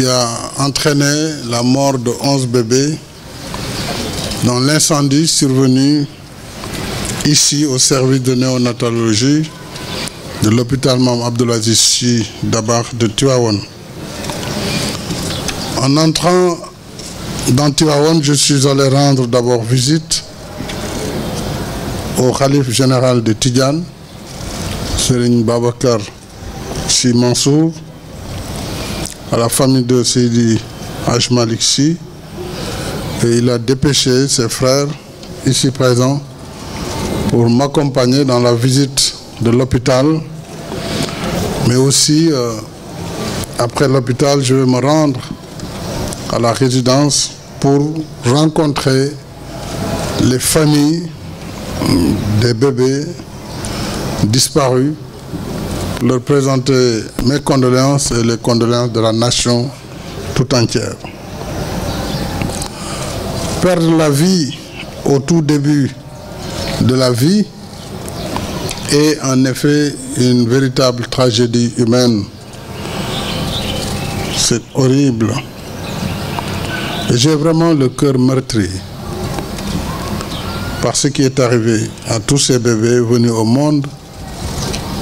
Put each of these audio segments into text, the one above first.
qui a entraîné la mort de 11 bébés dans l'incendie survenu ici au service de néonatologie de l'hôpital Mame Abdoul Aziz Sy Dabakh de Tivaouane. En entrant dans Tivaouane, je suis allé rendre d'abord visite au khalife général de Tidjane, Serigne Babacar Sy Mansour, à la famille de Seydi Hadj Malick Sy, et il a dépêché ses frères ici présents pour m'accompagner dans la visite de l'hôpital, mais aussi après l'hôpital, je vais me rendre à la résidence pour rencontrer les familles des bébés disparus, leur présenter mes condoléances et les condoléances de la nation tout entière. Perdre la vie au tout début de la vie est en effet une véritable tragédie humaine. C'est horrible. Et j'ai vraiment le cœur meurtri par ce qui est arrivé à tous ces bébés venus au monde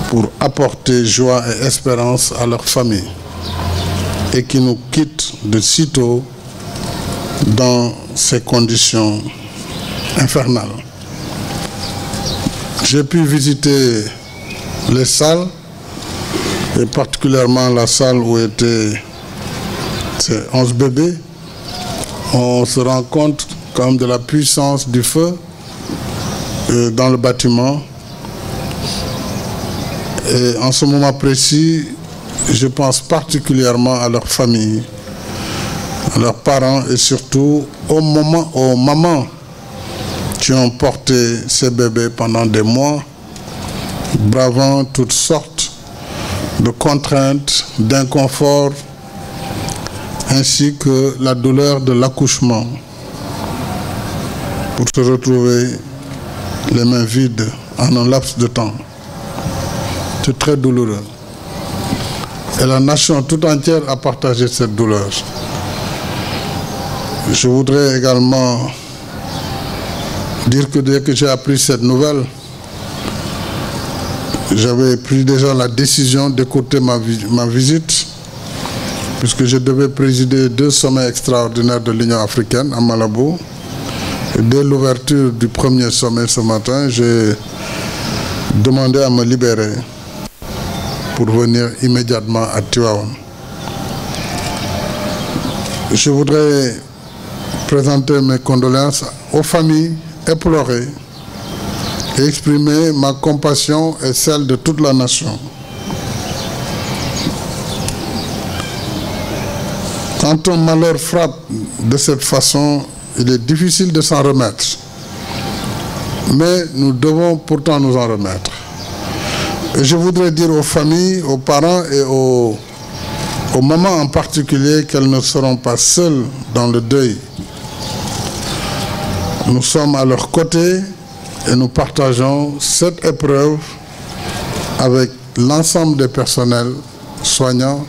pour apporter joie et espérance à leur famille et qui nous quittent de sitôt dans ces conditions infernales. J'ai pu visiter les salles et particulièrement la salle où étaient ces 11 bébés. On se rend compte quand même de la puissance du feu dans le bâtiment. Et en ce moment précis, je pense particulièrement à leurs familles, à leurs parents et surtout aux mamans qui ont porté ces bébés pendant des mois, bravant toutes sortes de contraintes, d'inconfort, ainsi que la douleur de l'accouchement, pour se retrouver les mains vides en un laps de temps. C'est très douloureux. Et la nation tout entière a partagé cette douleur. Je voudrais également dire que dès que j'ai appris cette nouvelle, j'avais pris déjà la décision d'écouter ma visite, puisque je devais présider 2 sommets extraordinaires de l'Union africaine à Malabo. Et dès l'ouverture du premier sommet ce matin, j'ai demandé à me libérer pour venir immédiatement à Tivaouane. Je voudrais présenter mes condoléances aux familles éplorées et exprimer ma compassion et celle de toute la nation. Quand un malheur frappe de cette façon, il est difficile de s'en remettre. Mais nous devons pourtant nous en remettre. Et je voudrais dire aux familles, aux parents et aux mamans en particulier qu'elles ne seront pas seules dans le deuil. Nous sommes à leur côté et nous partageons cette épreuve avec l'ensemble des personnels soignants,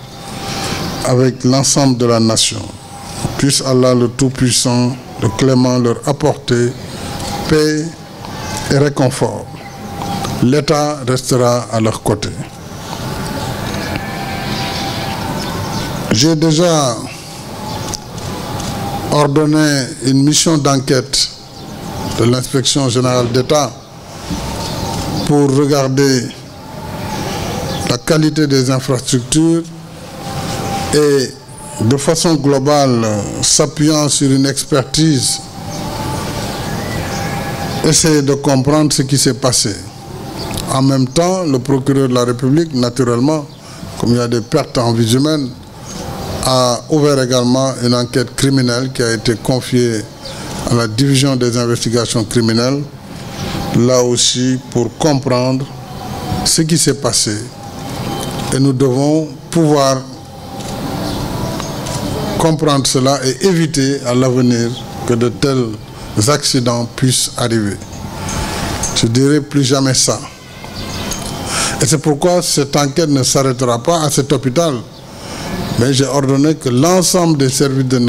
avec l'ensemble de la nation. Puisse Allah le Tout-Puissant, le Clément, leur apporter paix et réconfort. L'État restera à leur côté. J'ai déjà ordonné une mission d'enquête de l'inspection générale d'État pour regarder la qualité des infrastructures et de façon globale, s'appuyant sur une expertise, essayer de comprendre ce qui s'est passé. En même temps, le procureur de la République, naturellement, comme il y a des pertes en vies humaines, a ouvert également une enquête criminelle qui a été confiée à la division des investigations criminelles, là aussi pour comprendre ce qui s'est passé. Et nous devons pouvoir comprendre cela et éviter à l'avenir que de tels accidents puissent arriver. Je dirais plus jamais ça. Et c'est pourquoi cette enquête ne s'arrêtera pas à cet hôpital, mais j'ai ordonné que l'ensemble des services de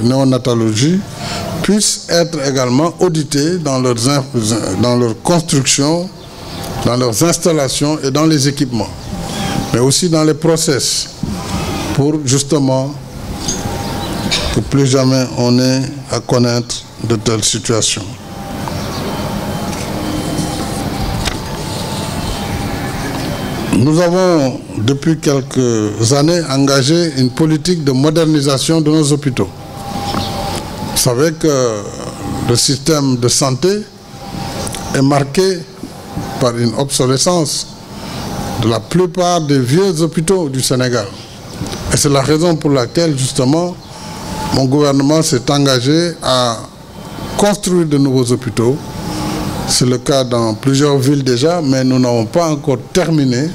néonatologie puissent être également audités dans leur construction, dans leurs installations et dans les équipements, mais aussi dans les process, pour justement que plus jamais on ait à connaître de telles situations. Nous avons, depuis quelques années, engagé une politique de modernisation de nos hôpitaux. Vous savez que le système de santé est marqué par une obsolescence de la plupart des vieux hôpitaux du Sénégal. Et c'est la raison pour laquelle, justement, mon gouvernement s'est engagé à construire de nouveaux hôpitaux. C'est le cas dans plusieurs villes déjà, mais nous n'avons pas encore terminé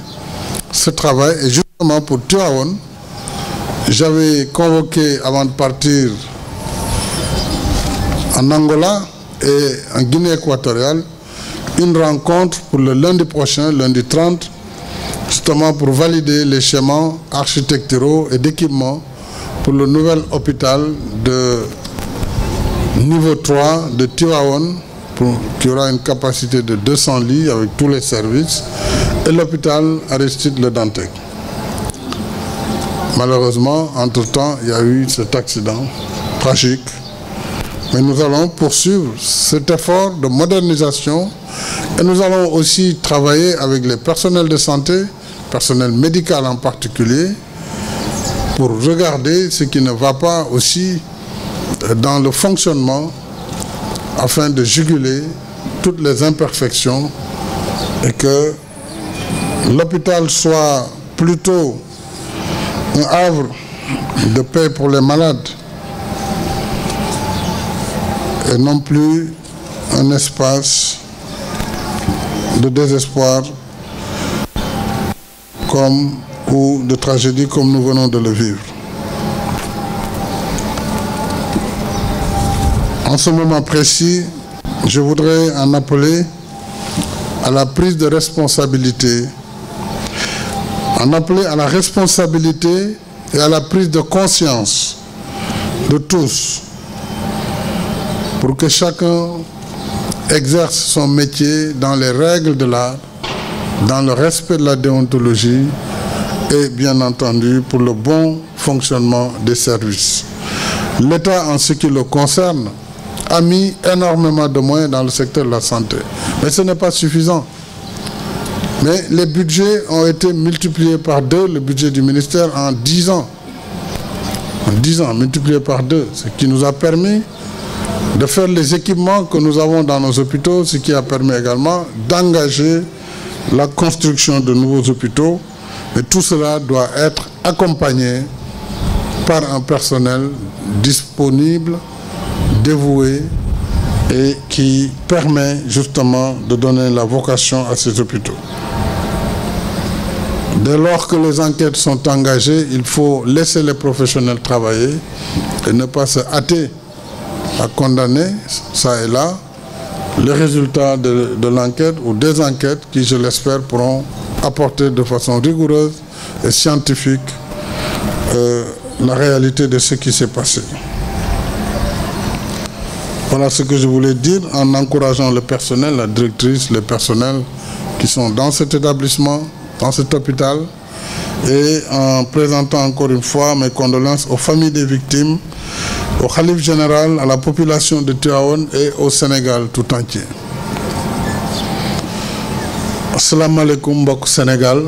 ce travail. Et justement pour Tivaouane, j'avais convoqué avant de partir en Angola et en Guinée équatoriale une rencontre pour le lundi prochain, lundi 30, justement pour valider les schémas architecturaux et d'équipement pour le nouvel hôpital de niveau 3 de Tivaouane, qui aura une capacité de 200 lits avec tous les services, et l'hôpital Aristide Le Dantec. Malheureusement, entre-temps, il y a eu cet accident tragique. Mais nous allons poursuivre cet effort de modernisation et nous allons aussi travailler avec les personnels de santé, personnel médical en particulier, pour regarder ce qui ne va pas aussi dans le fonctionnement afin de juguler toutes les imperfections et que l'hôpital soit plutôt un havre de paix pour les malades et non plus un espace de désespoir ou de tragédie comme nous venons de le vivre. En ce moment précis, je voudrais en appeler à la prise de responsabilité, en appeler à la responsabilité et à la prise de conscience de tous pour que chacun exerce son métier dans les règles de l'art, dans le respect de la déontologie et bien entendu pour le bon fonctionnement des services. L'État, en ce qui le concerne, a mis énormément de moyens dans le secteur de la santé. Mais ce n'est pas suffisant. Mais les budgets ont été multipliés par 2, le budget du ministère en 10 ans. En 10 ans, multiplié par 2, ce qui nous a permis de faire les équipements que nous avons dans nos hôpitaux, ce qui a permis également d'engager la construction de nouveaux hôpitaux. Et tout cela doit être accompagné par un personnel disponible, dévoué et qui permet justement de donner la vocation à ces hôpitaux. Dès lors que les enquêtes sont engagées, il faut laisser les professionnels travailler et ne pas se hâter à condamner, ça et là, les résultats de l'enquête ou des enquêtes qui, je l'espère, pourront apporter de façon rigoureuse et scientifique la réalité de ce qui s'est passé. Voilà ce que je voulais dire en encourageant le personnel, la directrice, les personnels qui sont dans cet établissement, dans cet hôpital, et en présentant encore une fois mes condoléances aux familles des victimes, au Khalife général, à la population de Tivaouane et au Sénégal tout entier. Assalamu alaikum mbokk Sénégal.